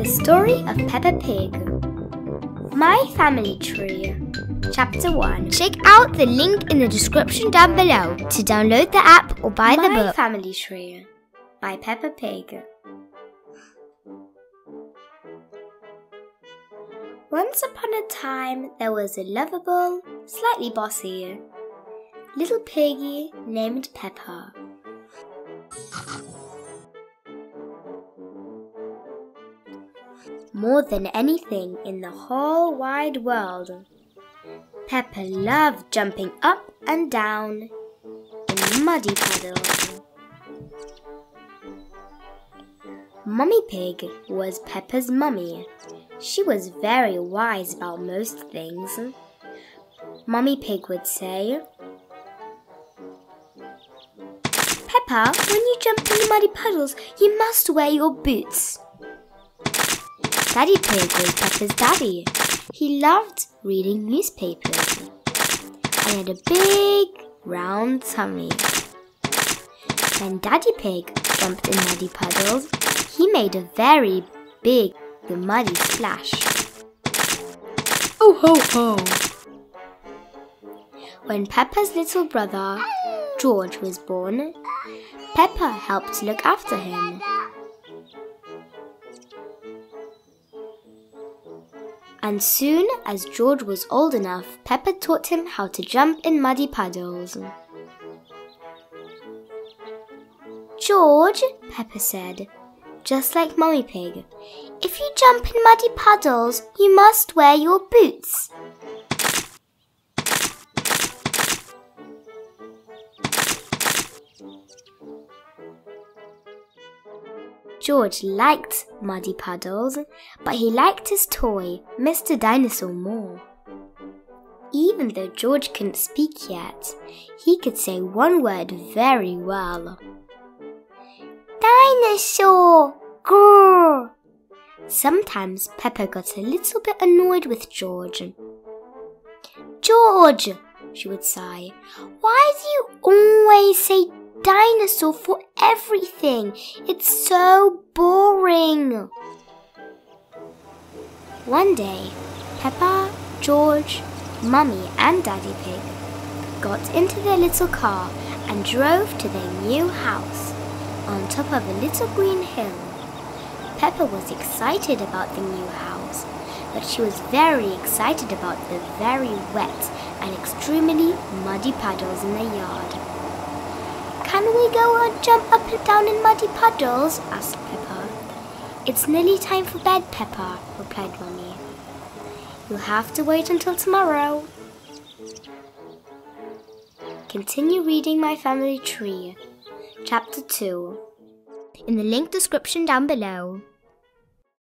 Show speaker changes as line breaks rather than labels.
Story of Peppa Pig. My Family Tree. Chapter 1. Check out the link in the description down below to download the app or buy the book. My Family Tree by Peppa Pig. Once upon a time, there was a lovable, slightly bossy little piggy named Peppa. More than anything in the whole wide world, Peppa loved jumping up and down in muddy puddles. Mummy Pig was Peppa's mummy. She was very wise about most things. Mummy Pig would say, "Peppa, when you jump in the muddy puddles, you must wear your boots." Daddy Pig was Peppa's daddy. He loved reading newspapers and had a big, round tummy. When Daddy Pig jumped in muddy puddles, he made a very big, muddy splash. Oh ho ho! When Peppa's little brother, George, was born, Peppa helped look after him. And soon as George was old enough, Peppa taught him how to jump in muddy puddles. "George," Peppa said, just like Mummy Pig, "if you jump in muddy puddles, you must wear your boots." George liked muddy puddles, but he liked his toy, Mr. Dinosaur, more. Even though George couldn't speak yet, he could say one word very well. "Dinosaur! Grrr!" Sometimes Peppa got a little bit annoyed with George. "George," she would sigh, "why do you always say dinosaur for everything? It's so boring." One day, Peppa, George, Mummy and Daddy Pig got into their little car and drove to their new house on top of a little green hill. Peppa was excited about the new house, but she was very excited about the very wet and extremely muddy puddles in the yard. "Can we go and jump up and down in muddy puddles?" asked Peppa. "It's nearly time for bed, Peppa," replied Mummy. "You'll have to wait until tomorrow." Continue reading My Family Tree, Chapter 2, in the link description down below.